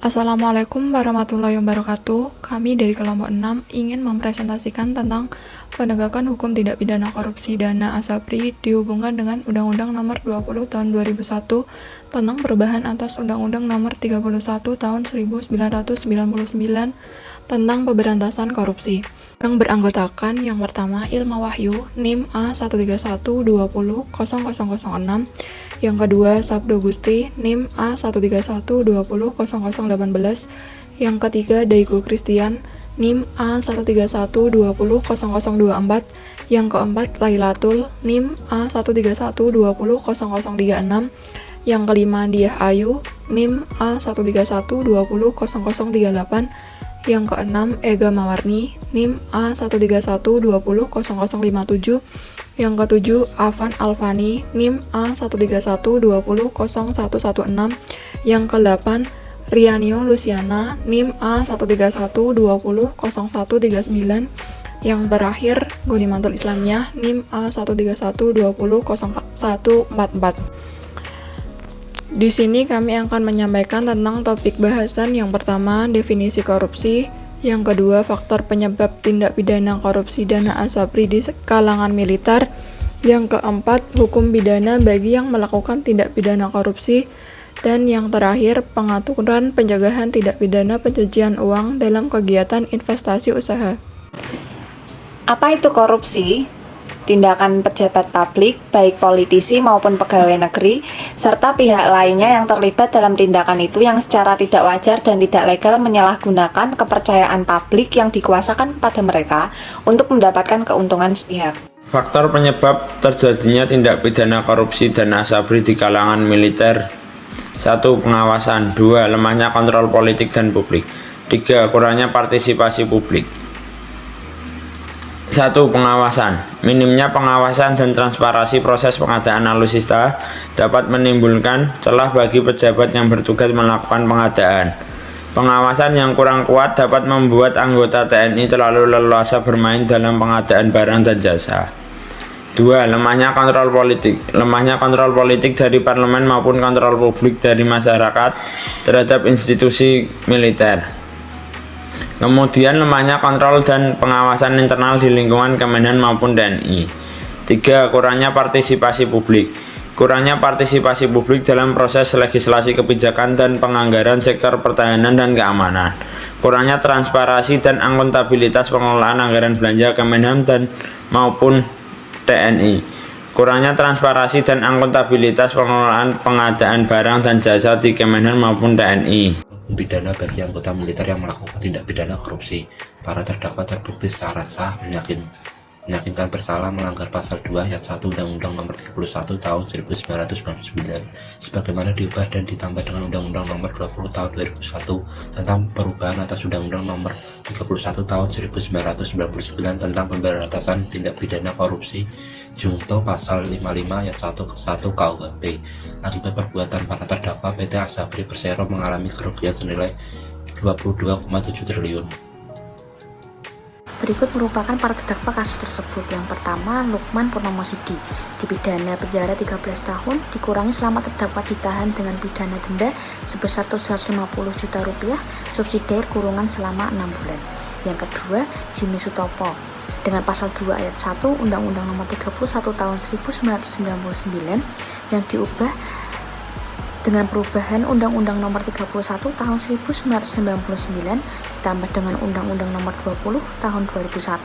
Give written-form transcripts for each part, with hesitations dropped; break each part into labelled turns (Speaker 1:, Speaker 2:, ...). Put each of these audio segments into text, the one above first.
Speaker 1: Assalamualaikum warahmatullahi wabarakatuh. Kami dari kelompok 6 ingin mempresentasikan tentang penegakan hukum tindak pidana korupsi dana ASAPRI dihubungkan dengan Undang-Undang Nomor 20 Tahun 2001 tentang perubahan atas Undang-Undang Nomor 31 Tahun 1999 tentang pemberantasan korupsi. Yang beranggotakan yang pertama Ilma Wahyu NIM A131200006, yang kedua Sabdo Gusti NIM A131200018, yang ketiga Daigo Christian NIM A131200024, yang keempat Lailatul NIM A131200036, yang kelima Diah Ayu NIM A131200038, yang keenam Ega Mawarni NIM A131200057, yang ketujuh Afan Alfani NIM A131200116, yang ke-8 Rianio Luciana NIM A131200139, yang terakhir Gunimantul Islamiyah NIM A131200144. Di sini kami akan menyampaikan tentang topik bahasan yang pertama, definisi korupsi, yang kedua, faktor penyebab tindak pidana korupsi dana ASAPRI di kalangan militer, yang keempat, hukum pidana bagi yang melakukan tindak pidana korupsi, dan yang terakhir, pengaturan pencegahan tindak pidana pencucian uang dalam kegiatan investasi usaha.
Speaker 2: Apa itu korupsi? Tindakan pejabat publik, baik politisi maupun pegawai negeri, serta pihak lainnya yang terlibat dalam tindakan itu yang secara tidak wajar dan tidak legal menyalahgunakan kepercayaan publik yang dikuasakan kepada mereka untuk mendapatkan keuntungan sepihak.
Speaker 3: Faktor penyebab terjadinya tindak pidana korupsi dana ASAPRI di kalangan militer: 1. Pengawasan. 2. Lemahnya kontrol politik dan publik. 3. Kurangnya partisipasi publik. 1. Pengawasan. Minimnya pengawasan dan transparansi proses pengadaan alutsista dapat menimbulkan celah bagi pejabat yang bertugas melakukan pengadaan. Pengawasan yang kurang kuat dapat membuat anggota TNI terlalu leluasa bermain dalam pengadaan barang dan jasa. 2. Lemahnya kontrol politik. Lemahnya kontrol politik dari parlemen maupun kontrol publik dari masyarakat terhadap institusi militer. Kemudian lemahnya kontrol dan pengawasan internal di lingkungan Kemenhan maupun TNI. 3. Kurangnya partisipasi publik. Kurangnya partisipasi publik dalam proses legislasi kebijakan dan penganggaran sektor pertahanan dan keamanan. Kurangnya transparansi dan akuntabilitas pengelolaan anggaran belanja Kemenhan dan maupun TNI. Kurangnya transparansi dan akuntabilitas pengelolaan pengadaan barang dan jasa di Kemenhan maupun TNI.
Speaker 4: Pidana bagi anggota militer yang melakukan tindak pidana korupsi. Para terdakwa terbukti secara sah meyakinkan bersalah melanggar pasal 2 ayat 1 Undang-Undang Nomor 31 Tahun 1999 sebagaimana diubah dan ditambah dengan Undang-Undang Nomor 20 Tahun 2001 tentang perubahan atas Undang-Undang Nomor 31 Tahun 1999 tentang pemberantasan tindak pidana korupsi junto pasal 55 ayat 1 ke 1 KUHP. Akibat perbuatan para terdakwa, PT ASAPRI Persero mengalami kerugian senilai 22,7 triliun.
Speaker 5: Berikut merupakan para terdakwa kasus tersebut. Yang pertama, Lukman Purnomo Sidi, dipidana penjara 13 tahun, dikurangi selama terdakwa ditahan dengan pidana denda sebesar 750 juta rupiah, subsidiar kurungan selama 6 bulan. Yang kedua, Jimmy Sutopo, dengan pasal 2 ayat 1 Undang-Undang Nomor 31 Tahun 1999 yang diubah dengan perubahan Undang-Undang Nomor 31 Tahun 1999 ditambah dengan Undang-Undang Nomor 20 Tahun 2001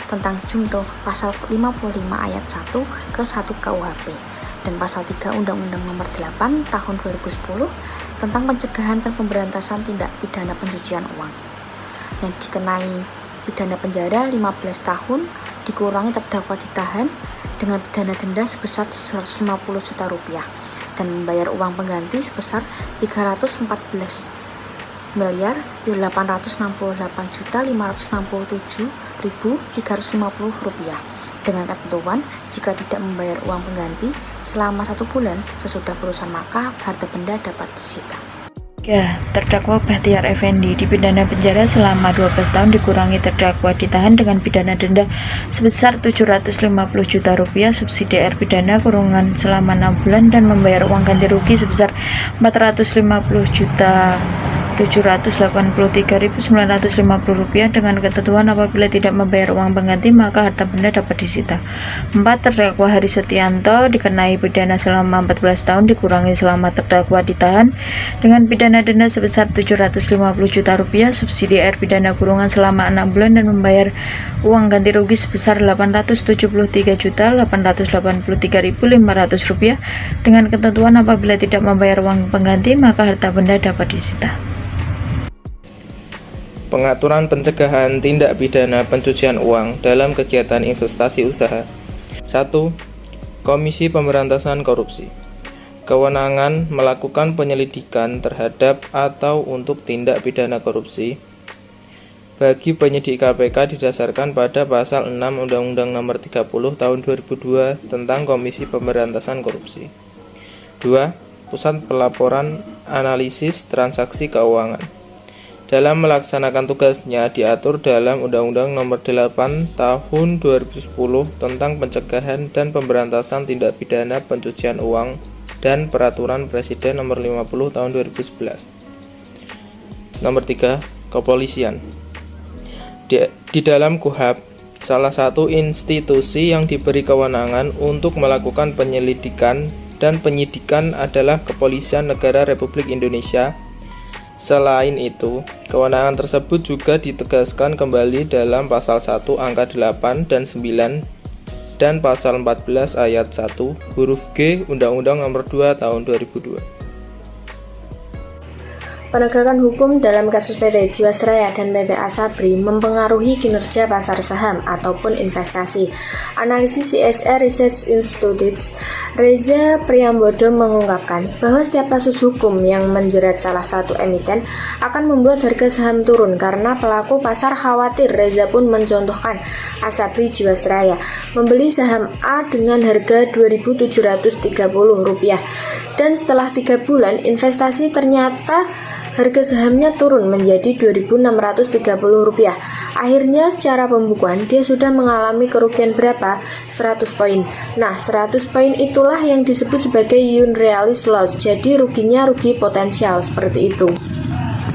Speaker 5: tentang junto pasal 55 ayat 1 ke 1 KUHP dan pasal 3 Undang-Undang Nomor 8 Tahun 2010 tentang pencegahan dan pemberantasan tindak pidana pencucian uang yang dikenai pidana penjara 15 tahun, dikurangi terdakwa ditahan dengan pidana denda sebesar 150 juta rupiah dan membayar uang pengganti sebesar 364.868.567.350 rupiah dengan ketentuan jika tidak membayar uang pengganti selama 1 bulan sesudah putusan maka harta benda dapat disita.
Speaker 6: 3. Terdakwa Bahtiar Effendi dipidana penjara selama 12 tahun, dikurangi terdakwa ditahan dengan pidana denda sebesar 750 juta rupiah, subsidiar pidana kurungan selama 6 bulan dan membayar uang ganti rugi sebesar 450 juta Rp783.950 dengan ketentuan apabila tidak membayar uang pengganti maka harta benda dapat disita. 4. Terdakwa Hari Setianto dikenai pidana selama 14 tahun dikurangi selama terdakwa ditahan dengan pidana denda sebesar Rp750 juta, subsidi air pidana kurungan selama 6 bulan dan membayar uang ganti rugi sebesar Rp873.883.500 dengan ketentuan apabila tidak membayar uang pengganti maka harta benda dapat disita.
Speaker 7: Pengaturan pencegahan tindak pidana pencucian uang dalam kegiatan investasi usaha. 1. Komisi Pemberantasan Korupsi. Kewenangan melakukan penyelidikan terhadap atau untuk tindak pidana korupsi bagi penyidik KPK didasarkan pada pasal 6 Undang-Undang Nomor 30 Tahun 2002 tentang Komisi Pemberantasan Korupsi. 2. Pusat Pelaporan Analisis Transaksi Keuangan. Dalam melaksanakan tugasnya diatur dalam Undang-Undang Nomor 8 Tahun 2010 tentang Pencegahan dan Pemberantasan Tindak Pidana Pencucian Uang dan Peraturan Presiden Nomor 50 Tahun 2011. Nomor 3. Kepolisian. Di dalam KUHP, salah satu institusi yang diberi kewenangan untuk melakukan penyelidikan dan penyidikan adalah Kepolisian Negara Republik Indonesia. Selain itu, kewenangan tersebut juga ditegaskan kembali dalam pasal 1 angka 8 dan 9 dan pasal 14 ayat 1 huruf G Undang-Undang Nomor 2 Tahun 2002.
Speaker 8: Penegakan hukum dalam kasus PT Jiwasraya dan PT Asabri mempengaruhi kinerja pasar saham ataupun investasi. Analisis CSR Research Institute, Reza Priambodo mengungkapkan bahwa setiap kasus hukum yang menjerat salah satu emiten akan membuat harga saham turun karena pelaku pasar khawatir. Reza pun mencontohkan Asabri Jiwasraya membeli saham A dengan harga Rp2.730 dan setelah 3 bulan investasi ternyata harga sahamnya turun menjadi Rp2.630. Akhirnya secara pembukuan dia sudah mengalami kerugian berapa? 100 poin. Nah, 100 poin itulah yang disebut sebagai unrealized loss. Jadi ruginya rugi potensial seperti itu.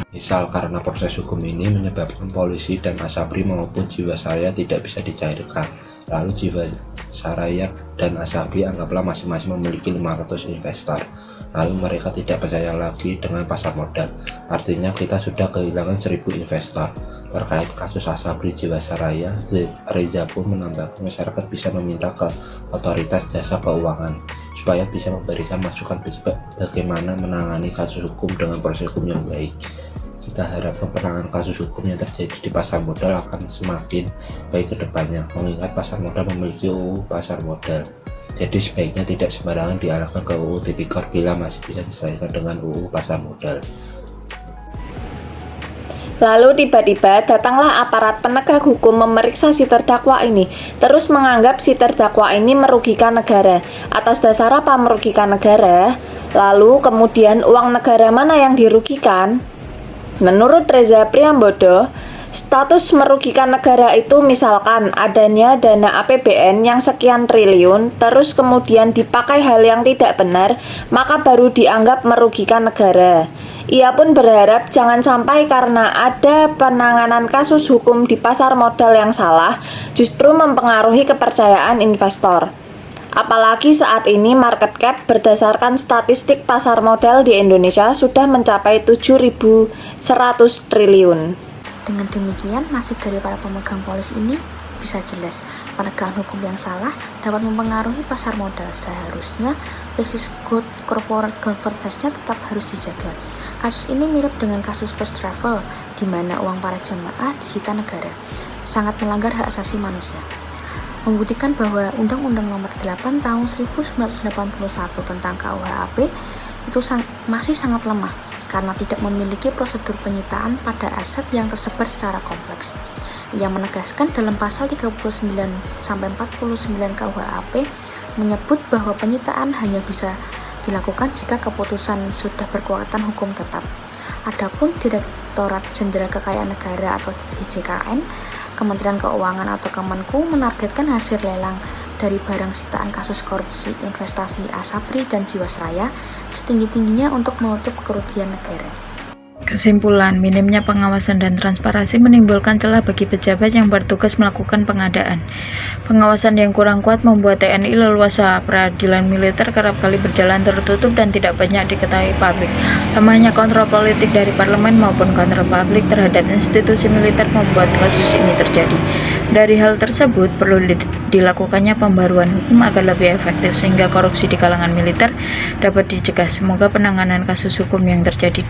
Speaker 4: Misal karena proses hukum ini menyebabkan polisi dan Asabri maupun Jiwasraya tidak bisa dicairkan. Lalu Jiwasraya dan Asabri anggaplah masing-masing memiliki 500 investor. Lalu mereka tidak percaya lagi dengan pasar modal. Artinya kita sudah kehilangan 1000 investor. Terkait kasus Asabri Jiwasraya, Reza pun menambahkan masyarakat bisa meminta ke otoritas jasa keuangan supaya bisa memberikan masukan bagaimana menangani kasus hukum dengan proses hukum yang baik. Kita harapkan penanganan kasus hukum yang terjadi di pasar modal akan semakin baik ke depannya, mengingat pasar modal memiliki UU pasar modal. Jadi sebaiknya tidak sembarangan diarahkan ke UU Tipikor bila masih bisa diselesaikan dengan UU pasar modal.
Speaker 2: Lalu tiba-tiba datanglah aparat penegak hukum memeriksa si terdakwa ini, terus menganggap si terdakwa ini merugikan negara. Atas dasar apa merugikan negara? Lalu kemudian uang negara mana yang dirugikan? Menurut Reza Priambodo, status merugikan negara itu misalkan adanya dana APBN yang sekian triliun, terus kemudian dipakai hal yang tidak benar, maka baru dianggap merugikan negara. Ia pun berharap jangan sampai karena ada penanganan kasus hukum di pasar modal yang salah, justru mempengaruhi kepercayaan investor. Apalagi saat ini market cap berdasarkan statistik pasar modal di Indonesia sudah mencapai 7.100 triliun.
Speaker 5: Dengan demikian, nasib dari para pemegang polis ini bisa jelas. Penegakan hukum yang salah dapat mempengaruhi pasar modal. Seharusnya basis good corporate governance-nya tetap harus dijaga. Kasus ini mirip dengan kasus first travel, di mana uang para jamaah disita negara. Sangat melanggar hak asasi manusia. Membuktikan bahwa Undang-Undang Nomor 8 Tahun 1981 tentang KUHP itu masih sangat lemah karena tidak memiliki prosedur penyitaan pada aset yang tersebar secara kompleks. Ia menegaskan dalam pasal 39-49 KUHP menyebut bahwa penyitaan hanya bisa dilakukan jika keputusan sudah berkekuatan hukum tetap. Adapun Direktorat Jenderal Kekayaan Negara atau DJKN, Kementerian Keuangan atau Kemenku menargetkan hasil lelang dari barang sitaan kasus korupsi investasi Asabri dan Jiwasraya setinggi-tingginya untuk menutup kerugian negara.
Speaker 6: Kesimpulan, minimnya pengawasan dan transparansi menimbulkan celah bagi pejabat yang bertugas melakukan pengadaan. Pengawasan yang kurang kuat membuat TNI leluasa. Peradilan militer kerap kali berjalan tertutup dan tidak banyak diketahui publik. Lemahnya kontrol politik dari parlemen maupun kontrol publik terhadap institusi militer membuat kasus ini terjadi. Dari hal tersebut, perlu dilakukannya pembaruan hukum agar lebih efektif sehingga korupsi di kalangan militer dapat dicegah. Semoga penanganan kasus hukum yang terjadi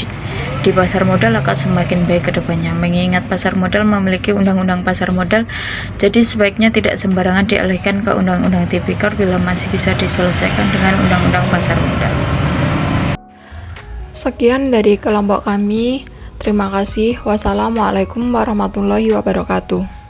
Speaker 6: di pasar modal akan semakin baik ke depannya. Mengingat pasar modal memiliki undang-undang pasar modal, jadi sebaiknya tidak sembarangan dialihkan ke undang-undang tipikor bila masih bisa diselesaikan dengan undang-undang pasar modal.
Speaker 1: Sekian dari kelompok kami. Terima kasih. Wassalamualaikum warahmatullahi wabarakatuh.